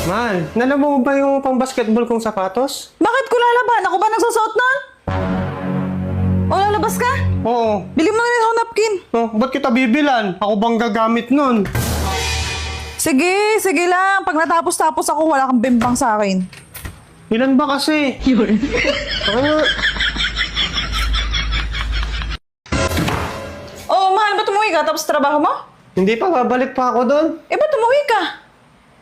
Mahal, nalaman mo ba yung pang-basketball kong sapatos? Bakit ko lalaban? Ako ba nagsusuot nun? O lalabas ka? Oo. Bili mo na rin ako napkin. Oh, ba't kita bibilan? Ako bang gagamit nun? Sige, sige lang. Pag natapos-tapos ako, wala kang bimbang sa akin. Ilan ba kasi? Yun. Oh, mahal, ba't umuwi ka? Tapos trabaho mo? Hindi pa, babalik pa ako doon. Eh, ba't umuwi ka?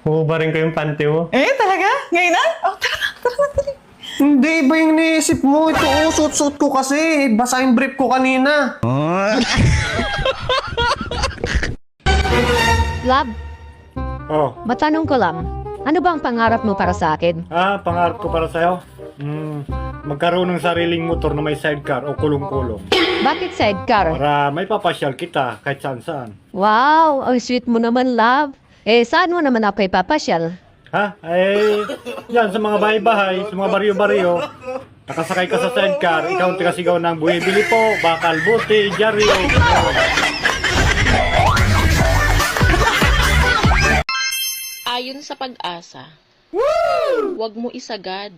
Hubarin ko yung panty mo. Eh, talaga? Ngayon na? Oh, tara na, tara na, tara. Hindi, iba yung naisip mo. Ito, suit-suit ko kasi. Basa yung brief ko kanina. Love, Oh, matanong ko lang, ano ba ang pangarap mo para sa akin? pangarap ko para sa'yo? Magkaroon ng sariling motor na may sidecar o kulong-kulong. Bakit sidecar? Para may papasyal kita kahit saan-saan. Wow, ang sweet mo naman, love. Eh, saan mo naman ako ipapasyal? Ha? Yan sa mga bahay-bahay, sa mga baryo-baryo. Nakasakay ka sa sidecar, ikaw ang tigasigaw ng buhibili po, bakal, buti, jaryo. Ayon sa pag-asa, huwag mo isagad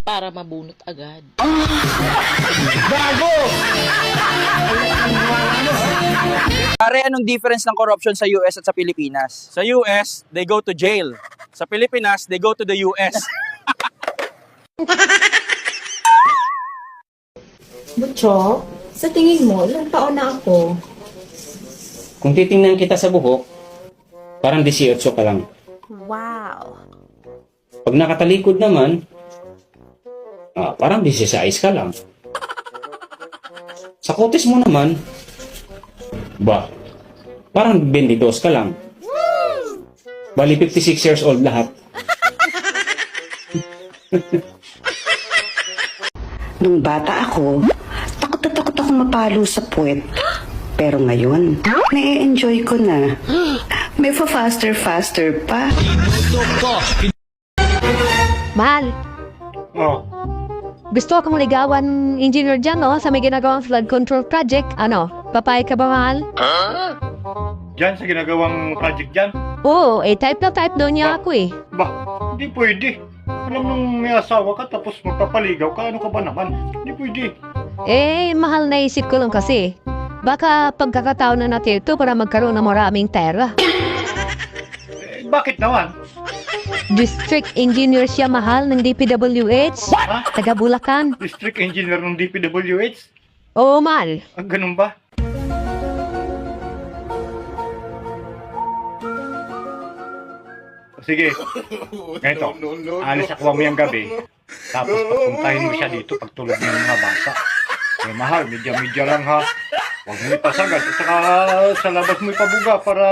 para mabunot agad. Pare, anong difference ng corruption sa US at sa Pilipinas? Sa US, they go to jail. Sa Pilipinas, they go to the US. Butchok, sa tingin mo, ilang taon na ako? Kung titingnan kita sa buhok, parang 18 ka lang. Wow. Pag nakatalikod naman, parang 16 ka lang. Sa kutis mo naman, parang 22 ka lang. Bali 56 years old lahat. Nung bata ako, takot na takot akong mapalo sa puwet. Pero ngayon, na-enjoy ko na. May faster pa. Mahal, Oh, gusto akong ligawan engineer dyan, no? Sa may ginagawang flood control project. Ano, papayag ka ba, mahal? dyan sa ginagawang project dyan. Oo, type na type daw niya ako eh. Hindi pwede. Alam nung may asawa ka tapos magpapaligaw ka, ano ka ba naman? Hindi pwede. Eh, mahal na isip ko lang kasi. Baka pagkakataon na natin ito para magkaroon ng maraming pera. Bakit naman? District engineer siya, mahal, ng DPWH. Ha? Taga Bulacan. District engineer ng DPWH? Oo, mahal. Ganun ba? Sige, ganito, alis ako mamayang gabi, tapos papuntahin mo siya dito pagtulog ng mga bata. Eh mahal, medya-medya lang ha. Huwag mo ipasagad, at saka sa labas mo ipabuga para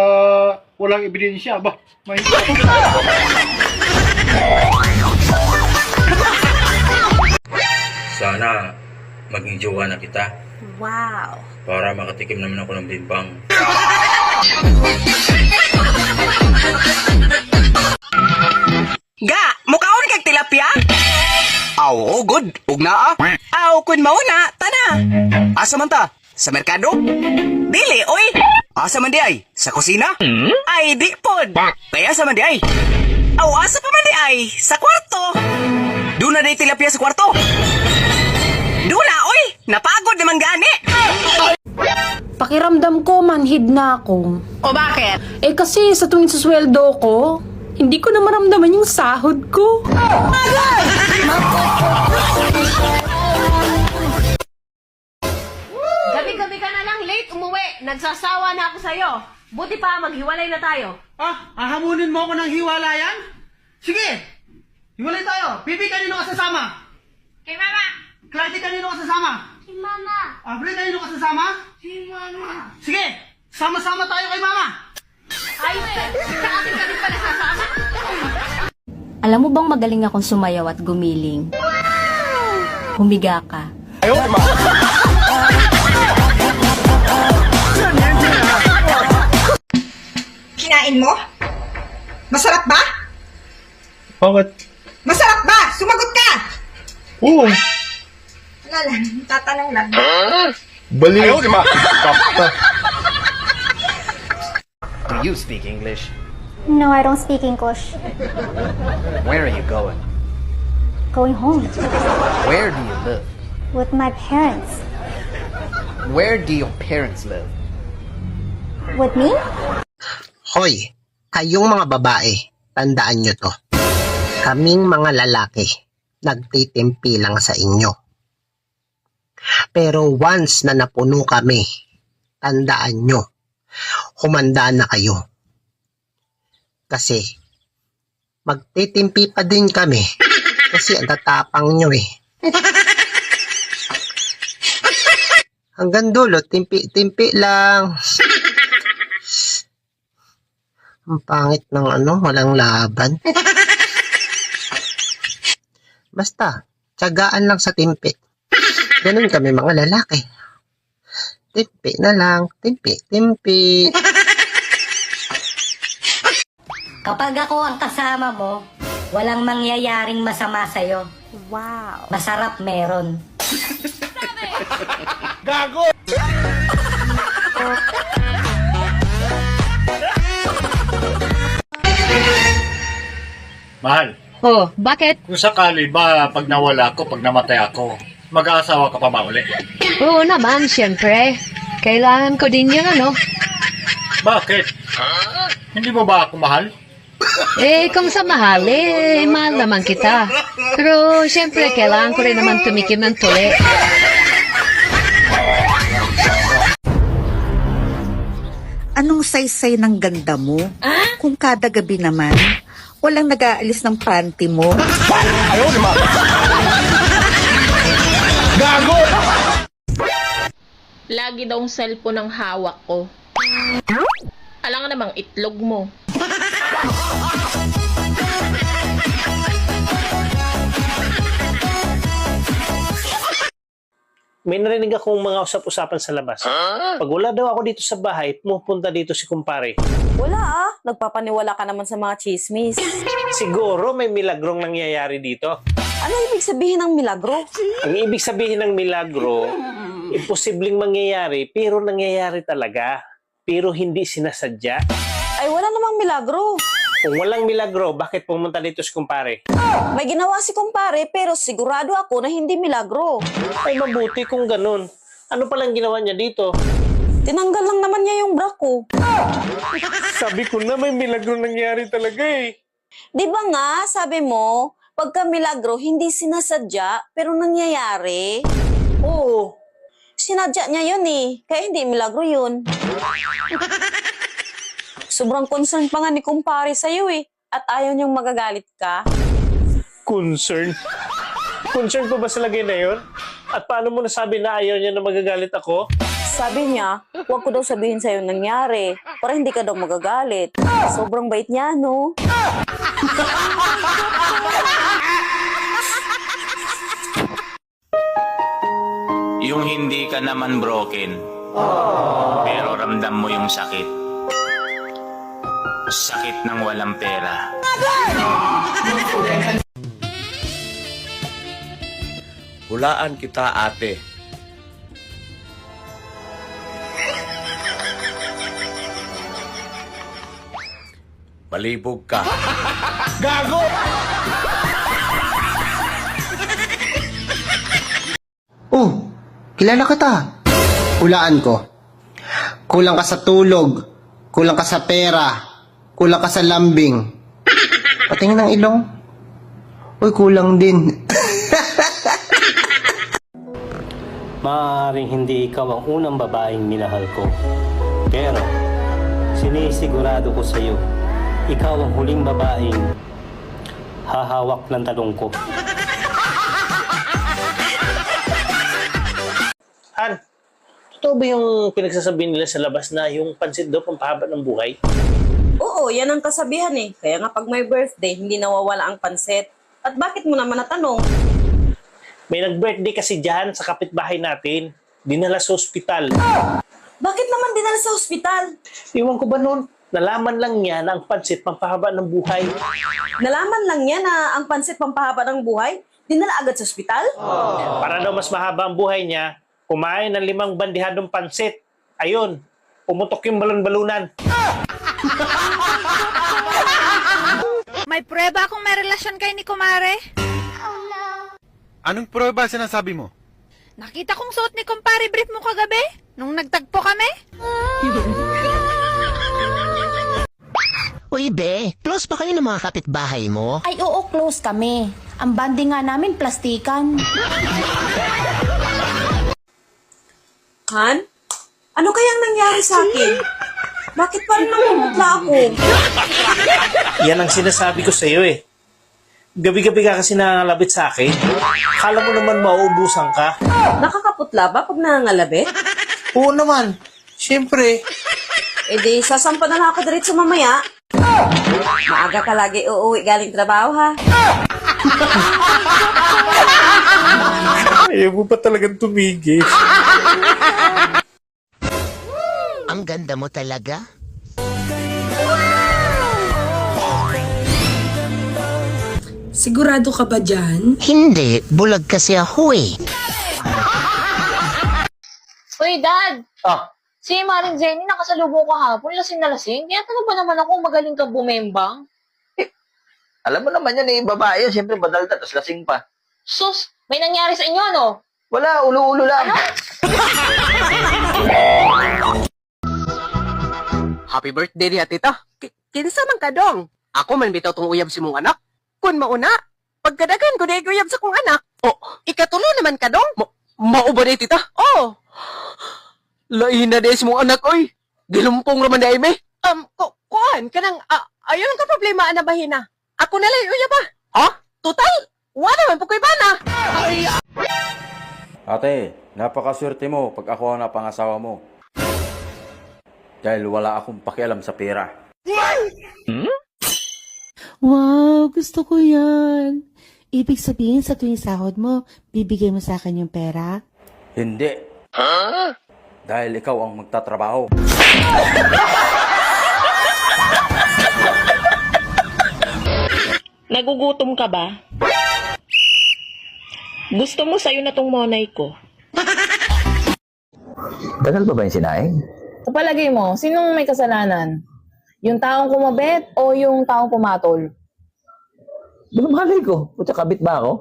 walang ebidensya ba? Sana maging jowa na kita Wow. para makatikim naman ako ng bimbang. Ga, mukaon kag tilapia? Aw, oh, good. Ug naa? Aw, kun mao na, tana. Asa man ta? Sa merkado? Dili, oy. Asa man di ay? Sa kusina? Ay, di pod. Kaya sa man di ay? Aw, asa pa man di ay? Sa kwarto. Duna na tilapia sa kwarto. Duna, oy. Napagod naman gani. Pakiramdam ko, manhid na ako. O bakit? Eh kasi sa tuwing susweldo ko, hindi ko na maramdaman yung sahod ko. Gabi-gabi ka na lang late umuwi. Nagsasawa na ako sa'yo. Buti pa, maghiwalay na tayo. Hahamunin mo ako ng hiwalayan? Sige! Hiwalay tayo! Bibi, kanino ka sasama? Kay mama! Clarity, kanino ka sasama? Si mama! Avril, kanino ka sasama? Si mama! Sige! Sama-sama tayo kay mama! Ay, sa akin ka din pala sasama? Alam mo bang magaling akong sumayaw at gumiling? Humiga ka. Kinain mo? Masarap ba? Bakit? Masarap ba? Sumagot ka! Oo, Wala lang, tatanong lang. baliw. Kapta. Do you speak English? No, I don't speak English. Where are you going? Going home Where do you live? with my parents. Where do your parents live? With me? Hoy, kayong mga babae, tandaan nyo to. Kaming mga lalaki, nagtitimpi lang sa inyo. Pero once na napuno kami, tandaan nyo, humanda na kayo. Kasi, magtitimpi pa din kami. Kasi ang tatapang nyo eh. Hanggang dulo, timpi lang. Ang pangit ng walang laban. Basta, tiyagaan lang sa timpi. Ganun kami mga lalaki. Timpi na lang, timpi. Kapag ako ang kasama mo, walang mangyayaring masama sa'yo. Wow. Masarap meron. Mahal, Oh, bakit? kung sakali ba pag nawala ako, pag namatay ako, mag-aasawa ka pa ba uli? Oo naman, siyempre. Kailangan ko din yun, ano? Bakit? Hindi mo ba ako mahal? Kung sa mahal, mahal naman kita. Pero, siyempre, kailangan ko rin naman tumikim ng tuli. Anong saysay ng ganda mo? Kung kada gabi naman, walang nag-aalis ng panty mo. Lagi daw ang cellphone ang hawak ko. Alam nga namang itlog mo. May narinig akong mga usap-usapan sa labas. Pag wala daw ako dito sa bahay, pumupunta dito si kumpare. Wala nagpapaniwala ka naman sa mga chismis. Siguro may milagrong nangyayari dito. Ano ibig sabihin ng milagro? Ang ibig sabihin ng milagro, imposibleng mangyayari pero nangyayari talaga. Pero hindi sinasadya. Ay wala namang milagro. Kung walang milagro, bakit pumunta dito si kumpare? May ginawa si kumpare pero sigurado ako na hindi milagro. Ay mabuti kung ganun. Ano palang ginawa niya dito? Tinanggal lang naman niya yung bra ko. Sabi ko na may milagro nangyari talaga eh. Di ba nga, sabi mo, pagka milagro, hindi sinasadya, pero nangyayari? Oo. Sinadya niya yun eh, kaya hindi milagro yun. Sobrang concern pa nga ni kumpare sa'yo eh, at ayaw niyang magagalit ka. Concern? Concern ko ba sa lagay na yun? At paano mo nasabi na ayaw niya na magagalit ako? Sabi niya, huwag ko daw sabihin sa'yo nangyari, para hindi ka daw magagalit. Sobrang bait niya, no? Yung hindi ka naman broken, pero ramdam mo yung sakit. Sakit ng walang pera. Hulaan kita, ate. Malibog ka. Gago! Oh, kilala kita. Hulaan ko. Kulang ka sa tulog. Kulang ka sa pera. Kulang ka sa lambing. Patingin ng ilong. Uy, kulang din. Maaaring hindi ikaw ang unang babaeng minahal ko. Pero, sinisigurado ko sa iyo, ikaw ang huling babaeng hahawak ng talong ko. Han, totoo ba yung pinagsasabi nila sa labas na yung pansit daw pampahaba ng buhay? Oo, yan ang kasabihan eh. Kaya nga pag may birthday, hindi nawawala ang pansit. At bakit mo naman natanong? May nag-birthday kasi dyan sa kapitbahay natin. Dinala sa ospital. Bakit naman dinala sa ospital? Iwan ko ba nun? Nalaman lang niya na ang pansit pampahaba ng buhay. Nalaman lang niya na ang pansit pampahaba ng buhay? Dinala agad sa ospital? Para daw mas mahaba ang buhay niya, kumain ng 5 bandihadong pansit. Ayun, pumutok yung balon-balunan. May prueba akong may relasyon kay ni Kumare. Anong prueba sinasabi mo? Nakita kong suot ni Kumpare brief mo kagabi, nung nagtagpo kami. Uy, be, close pa kayo ng mga kapitbahay mo? Ay oo, close kami. Ang banding nga namin, plastikan. Han? Ano kayang nangyari sa akin? Bakit parang namumutla ako? Yan ang sinasabi ko sa'yo eh. Gabi-gabi ka kasi nangangalabit sa akin. Kala mo naman mauubusan ka. Nakakaputla ba pag nangangalabit? Oo naman. Siyempre. E di, sasampa na lang ako diretso mamaya. Maaga ka lagi uuwi galing trabaho, ha? Ayaw mo pa talagang tumigil. Ang ganda mo talaga. Sigurado ka ba dyan? Hindi, bulag kasi ako eh. Uy, Dad! Ah, Si Maring Jenny nakasalubong ko hapon, lasing na lasing. Kaya tanong ba naman ako magaling ka bumembang? Alam mo naman yan eh, babae yun. Siyempre, badalda, tas lasing pa. Sus, may nangyari sa inyo, no? Wala, ulo-ulo lang. Happy birthday niya, tita. Kinsa man ka dong? Ako man bitaw tong uyab si mong anak. Kun mauna, pagkadagan ko na uyab sa kong anak. Oh, ikatulo naman ka dong? Mao ba ni tita? Oh. Lain na des mong anak, oy. Gilumpong raman na ime. Kuan, kanang, ayun ka problema, anabahin na. Ako na lang, uyab ba? Ha? Total, wala man, pukoy ba na? Ate, napakaswerte mo pag ako ang napangasawa mo. Dahil wala akong pakialam sa pera. Wow, gusto ko yan. Ibig sabihin sa tuwing sahod mo, bibigay mo sa akin yung pera? Hindi. Dahil ikaw ang magtatrabaho. Nagugutom ka ba? Gusto mo sa'yo na tong monay ko? Tagal ba yung sinaing? Sa palagay mo, sinong may kasalanan? Yung taong kumabit o yung taong pumatol? Di ba malay ko? Putya, kabit ba ako?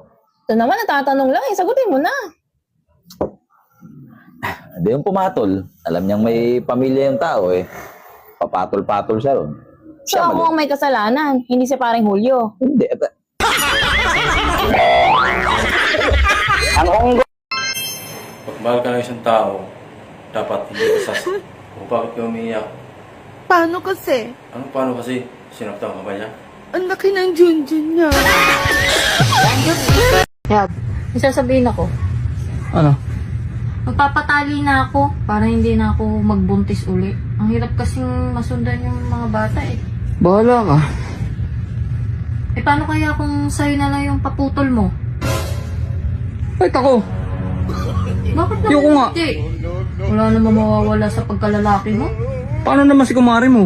Ito naman, natatanong lang eh. Sagutin mo na. Hindi yung pumatol. Alam niyang may pamilya yung tao eh. Papatol-patol siya ron. So ako ang may kasalanan, hindi si paring Julio. Hindi. Pag mahal ka ng isang tao, dapat hindi ka O bakit ka umiiyak? Paano kasi? Paano kasi? Sinaktan ka ba niya? Ang laki ng junjun niya. Yab, may sasabihin ako. Ano? Magpapatali na ako para hindi na ako magbuntis uli. Ang hirap kasing masundan yung mga bata eh. Bahala ka. Eh paano kaya kung sa'yo na lang yung paputol mo? Kahit ako. Bakit naman Ayoko nga. hindi? Wala namang mawawala sa pagkalalaki mo. Paano naman si kumari mo?